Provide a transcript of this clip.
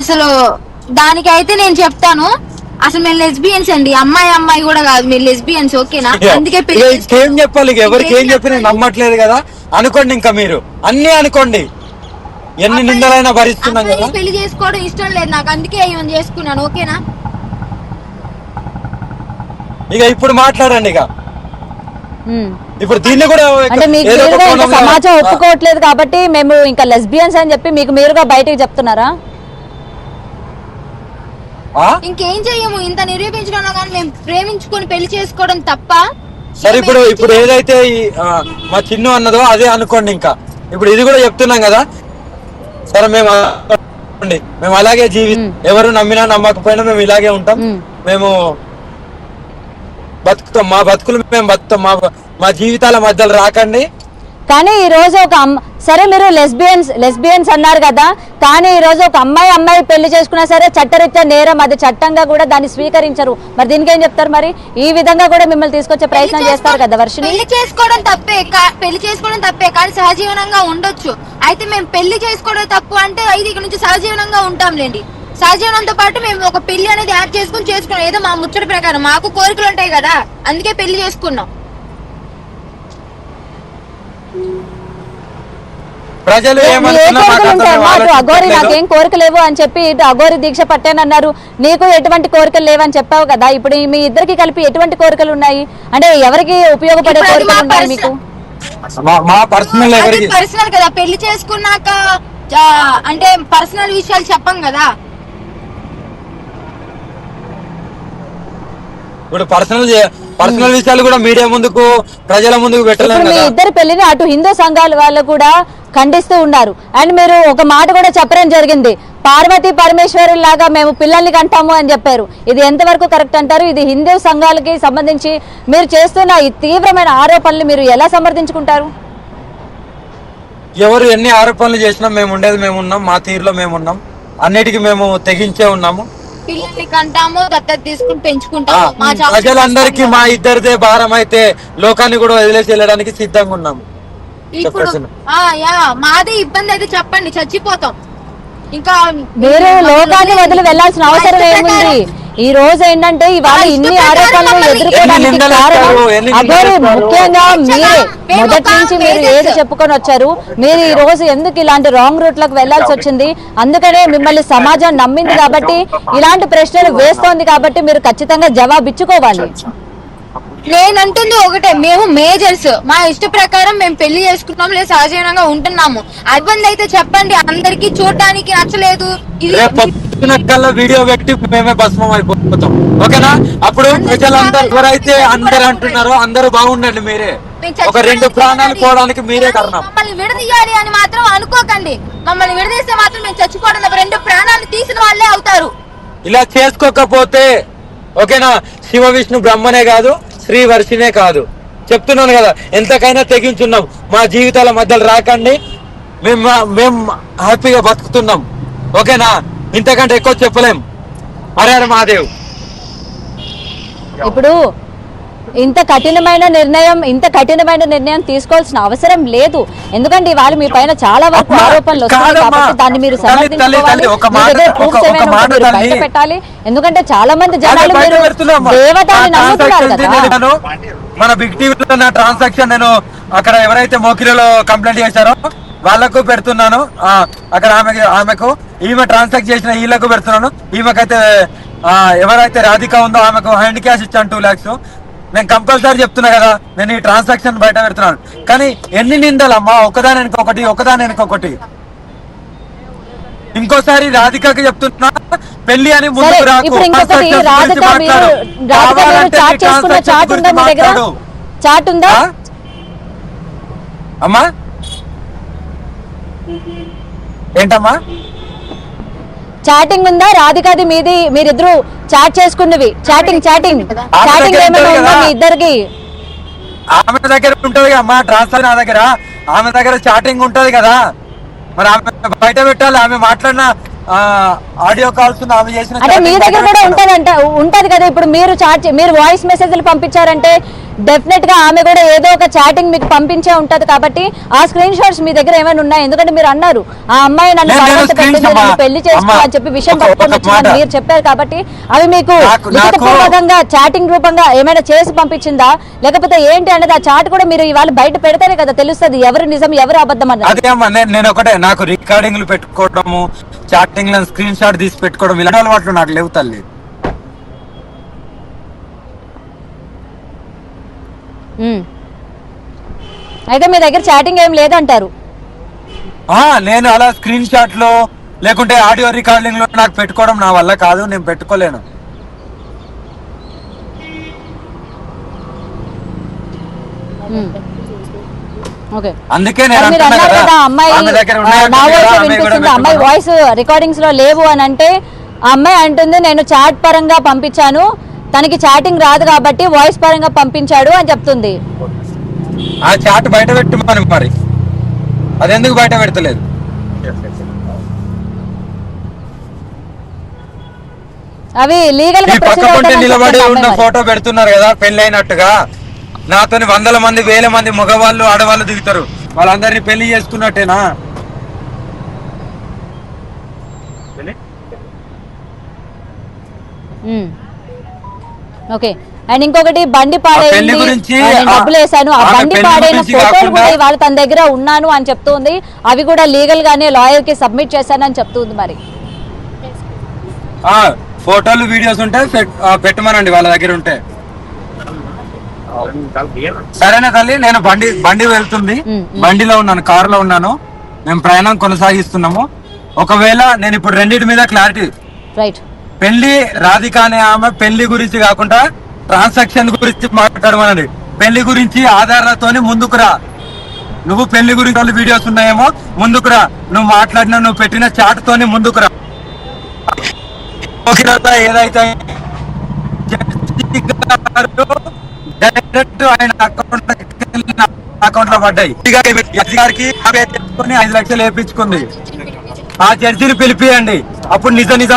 అసలు దానికైతే నేను చెప్తాను, అసలు మేము లెస్బియన్స్ అండి, అమ్మాయి కూడా కాదు, మీరు లెస్బియన్స్, ఓకేనా? అందుకే ఏం చెప్పాలి, ఎవరికి ఏం చెప్పి నేను నమ్మట్లేదు కదా అనుకోండి. ఇంకా మీరు అన్ని అనుకోండి, ఎన్ని నిందలైనా భరిస్తున్నాం కదా. పెళ్లి చేసుకోవడం ఇష్టం లేదు నాకు, అందుకే ఏమైనా చేసుకున్నాను, ఓకేనా? ఇక ఇప్పుడు మాట్లాడండి. ఇక ఇప్పుడు దీన్ని కూడా అంటే మీకు సమాజం ఒప్పుకోవట్లేదు కాబట్టి మేము ఇంకా లెస్బియన్స్ అని చెప్పి మీకు మీరుగా బయటకు చెప్తున్నారా? ఇంకేం చెయ్యము, ఇంత నిరూపించుకున్నా కానీ మేము ప్రేమించుకొని పెళ్లి చేసుకోవడం తప్ప. సరే ఇప్పుడు ఏదైతే మా చిన్ను అన్నదో అదే అనుకోండి. ఇంకా ఇప్పుడు ఇది కూడా చెప్తున్నాం కదా. సరే మేము అలాగే ఎవరు నమ్మినా నమ్మకపోయినా మేము ఇలాగే ఉంటాం, మేము బతుకుతాం, మా బతుకులు మేము బతుకుతాం, మా జీవితాల మధ్యలో రాకండి. కానీ ఈ రోజు సరే మీరు లెస్బియన్స్ అన్నారు కదా, కానీ ఈ రోజు ఒక అమ్మాయి పెళ్లి చేసుకున్నా సరే చట్టరీత్యా నేరం, అది చట్టంగా కూడా దాన్ని స్వీకరించరు. మరి దీనికి ఏం చెప్తారు? మరి ఈ విధంగా కూడా మిమ్మల్ని తీసుకొచ్చే ప్రయత్నం చేస్తారు కదా వర్షిని. పెళ్లి చేసుకోవడం తప్పే కానీ సహజీవనంగా ఉండొచ్చు. అయితే మేము పెళ్లి చేసుకోవడం తప్పు అంటే అయితే ఇక్కడ నుంచి సహజీవనంగా ఉంటాంలేండి. సహజీవనంతో పాటు మేము ఒక పెళ్లి అనేది యాడ్ చేసుకున్నాం, ఏదో మా ముచ్చట ప్రకారం, మాకు కోరికలు ఉంటాయి కదా, అందుకే పెళ్లి చేసుకున్నాం. ప్రజలు అఘోరి నాకేం కోరిక లేవు అని చెప్పి ఇటు అఘోరి దీక్ష పట్టానన్నారు, నీకు ఎటువంటి కోరికలు లేవని చెప్పావు కదా. ఇప్పుడు మీ ఇద్దరికి కలిపి ఎటువంటి కోరికలు ఉన్నాయి? అంటే ఎవరికి ఉపయోగపడే కోరికలు ఉన్నాయి మీకు? పర్సనల్ కదా, పెళ్లి చేసుకున్నాక అంటే పర్సనల్ విషయాలు చెప్పం కదా. ఇప్పుడు పర్సనల్ విషయాలు కూడా మీడియా ముందుకు, ప్రజల ముందుకు పెట్టలేదు. మీ ఇద్దరు పెళ్లిని అటు హిందూ సంఘాల వాళ్ళు కూడా ఖండిస్తూ ఉన్నారు. అండ్ మీరు ఒక మాట కూడా చెప్పడం జరిగింది, పార్వతీ పరమేశ్వరు లాగా మేము పిల్లల్ని కంటాము అని చెప్పారు. ఇది ఎంతవరకు కరెక్ట్ అంటారు? ఇది హిందూ సంఘాలకి సంబంధించి మీరు చేస్తున్న ఈ తీవ్రమైన ఆరోపణలు మీరు ఎలా సమర్థించుకుంటారు? ఎవరు ఎన్ని ఆరోపణలు చేసినా మేము ఉండేది మేము ఉన్నాం, మా తీరులో మేము ఉన్నాం, అన్నిటికీ మేము తెగించే ఉన్నాము. పిల్లల్ని కంటాము, దత్తత తీసుకుని పెంచుకుంటాము. ప్రజలందరికీ మా ఇద్దరిదే భారం అయితే లోకాన్ని కూడా వదిలేసి వెళ్ళడానికి సిద్ధంగా ఉన్నాము. ఇప్పుడు మాదే ఇబ్బంది అయితే చెప్పండి, చచ్చిపోతాం. ఇంకా మీరు లోకాన్ని వదిలి వెళ్లాల్సిన అవసరం ఏముంది? ఈ రోజు ఏంటంటే ఇవాళ ఇన్ని ఆరోపణలు ఎదుర్కోవడానికి కారణం అఘోరి, ముఖ్యంగా మీరే. మొదటి నుంచి మీరు ఏది చెప్పుకొని వచ్చారు, మీరు ఈ రోజు ఎందుకు ఇలాంటి రాంగ్ రూట్ లకు వెళ్లాల్సి వచ్చింది? అందుకనే మిమ్మల్ని సమాజం నమ్మింది కాబట్టి, ఇలాంటి ప్రశ్నలు వేస్తోంది కాబట్టి మీరు ఖచ్చితంగా జవాబిచ్చుకోవాలి. నేనంటుంది ఒకటే, మేము మేజర్స్, మా ఇష్ట ప్రకారం మేము పెళ్లి చేసుకున్నాము, లేదా సహజీవనంగా ఉంటున్నాము. ఇబ్బంది అయితే చెప్పండి, అందరికి చూడటానికి నచ్చలేదు వీడియో పెట్టి మేమే భస్మం అయిపోతాం, ఓకేనా? అప్పుడు ప్రజలందరూ ఎవరైతే అందరు అంటున్నారో అందరూ బాగుండండి, మీరే ఒక 2 ప్రాణాలు పోవడానికి మీరే కారణం. మమ్మల్ని విడదీయాలి అని మాత్రం అనుకోకండి, మమ్మల్ని విడదీస్తే మాత్రం మేము చచ్చిపోవడం 2 ప్రాణాలు తీసిన వాళ్ళే అవుతారు. ఇలా చేసుకోకపోతే, ఓకేనా, శివ విష్ణు బ్రహ్మనే కాదు, శ్రీ వర్షినే కాదు, చెప్తున్నాను కదా, ఎంతకైనా తెగించున్నాం. మా జీవితాల మధ్యలో రాకండి, మేము హ్యాపీగా బతుకుతున్నాం, ఓకేనా? ఇంతకంటే ఎక్కువ చెప్పలేం. హర హర మహాదేవ్. ఇప్పుడు ఇంత కఠినమైన నిర్ణయం తీసుకోవాల్సిన అవసరం లేదు. ఎందుకంటే ఇవాళ మీ పైన చాలా వరకు ఆరోపణలు వస్తున్నాయి కాబట్టి దాన్ని మీరు బయట పెట్టాలి. ఎందుకంటే చాలా మంది జనాలు దేవతని నమ్ముతున్నారు కదా. మన బిగ్ టీవీలో ట్రాన్సాక్షన్ నేను అక్కడ ఎవరైతే మోకిలలో కంప్లైంట్ చేశారో వాళ్ళకు పెడుతున్నాను, అక్కడ ఆమెకు ఈమె ట్రాన్సాక్ట్ చేసిన వీళ్ళకు పెడుతున్నాను. ఈమెకైతే ఎవరైతే రాధిక ఉందో ఆమెకు హ్యాండ్ క్యాష్ ఇచ్చాను 2 lakhs. నేను కంపల్సరీ చెప్తున్నా కదా, నేను ఈ ట్రాన్సాక్షన్ బయట పెడుతున్నాను. కానీ ఎన్ని నిందలమ్మా, ఒకదాని వెనకొకటి. ఇంకోసారి రాధికకి చెప్తున్నా, పెళ్లి అని ముందుకు రాకు. అమ్మా ఏంటమ్మా చాటింగ్ ఉందా? రాధికాది మీది, మీరిద్దరు చాట్ చేసుకున్నవి, చాటింగ్ ఏమైనా ఉందా మీ ఇద్దరికి? ఆమె దగ్గర ఉంటది అమ్మా ట్రాన్స్ఫర్, నా దగ్గర ఆమె దగ్గర చాటింగ్ ఉంటది కదా, మరి ఆమె బయట పెట్టాలి. ఆమె మాట్లాడిన ఆడియో కాల్స్ ఆమె చేసిన అంటే మీ దగ్గర కూడా ఉంటది కదా. ఇప్పుడు మీరు వాయిస్ మెసేజ్లు పంపించారంటే డెఫినెట్ గా ఆమె కూడా ఏదో ఒక చాటింగ్ మీకు పంపించే ఉంటది. కాబట్టి ఆ స్క్రీన్ షాట్స్ మీ దగ్గర ఏమైనా ఉన్నాయి? ఎందుకంటే మీరు అన్నారు ఆ అమ్మాయి నన్ను పెళ్లి చేసుకోవాలని చెప్పి విషయం పట్టుకొని మీరు చెప్పారు. కాబట్టి అవి మీకు లిఖితపూర్వకంగా చాటింగ్ రూపంగా ఏమైనా చేసి పంపించిందా, లేకపోతే ఏంటి అనేది ఆ చాట్ కూడా మీరు ఇవాళ బయట పెడితేనే కదా తెలుస్తుంది ఎవరు నిజం ఎవరు అబద్ధం అన్నది. అదే అమ్మా, నేను ఒకటే, నాకు రికార్డింగ్లు పెట్టుకోవడము, చాటింగ్ లో స్క్రీన్ షాట్ తీసి పెట్టుకోవడం ఇలాంటి అలవాట్లు నాకు లేవు తల్లి. అయితే మీ దగ్గర చాటింగ్ ఏం లేదంటారు? నేను అలా స్క్రీన్ షాట్ లో లేకుంటే ఆడియో రికార్డింగ్ లో నాకు పెట్టుకోవడం నా వల్ల కాదు, నేను పెట్టుకోలేను. అందుకే అమ్మాయి వాయిస్ రికార్డింగ్స్ లో లేవు అని అంటే ఆ అమ్మాయి అంటుంది నేను చాట్ పరంగా పంపించాను, తనకి చాటింగ్ రాదు కాబట్టి వాయిస్ పరంగా పంపించాడు అని చెప్తుంది. ఆ చాట్ బయట పెట్టమని మరి అదెందుకు బయట పెడతలేదు? అవి లీగల్ గా పక్కకుంటే నిలబడి ఉన్న ఫోటో పెడుతున్నారు కదా పెళ్ళైనట్టుగా. నాతోని వందల మంది వేల మంది మగవాళ్ళు ఆడవాళ్ళు దిగుతారు, వాళ్ళందరినీ పెళ్లి చేసుకున్నట్టేనా? ఓకే. అండ్ ఇంకొకటి బండి పాడైంది, డబ్బులు వేసాను, ఆ బండి పాడైన ఫోటోలు కూడా ఇవాళ తన దగ్గర ఉన్నాను అని చెప్తుంది. అవి కూడా లీగల్ గానే లాయర్ కి సబ్మిట్ చేశానని చెప్తుంది. మరి ఫోటోలు వీడియోస్ ఉంటే పెట్టమనండి వాళ్ళ దగ్గర ఉంటే. సరేనా తల్లి, నేను బండి వెళ్తుంది, బండిలో ఉన్నాను, కార్ లో ఉన్నాను, మేము ప్రయాణం కొనసాగిస్తున్నాము. ఒకవేళ నేను ఇప్పుడు రెండింటి మీద క్లారిటీ, రైట్, పెళ్లి రాధిక అనే ఆమె పెళ్లి గురించి కాకుండా ట్రాన్సాక్షన్ గురించి మాట్లాడమనండి. పెళ్లి గురించి ఆధారాలతోని ముందుకురా. నువ్వు పెళ్లి గురించి వీడియోస్ ఉన్నాయేమో ముందుకురా, నువ్వు మాట్లాడిన నువ్వు పెట్టిన చాట్ తోని ముందుకురా. ఏదైతే డైరెక్ట్ ఆయన అకౌంట్ లో పడ్డాయి. గారికి 5 లక్షలు వేయించుకుంది. ఆ జడ్జిని పిలిపియండి, అప్పుడు నిజ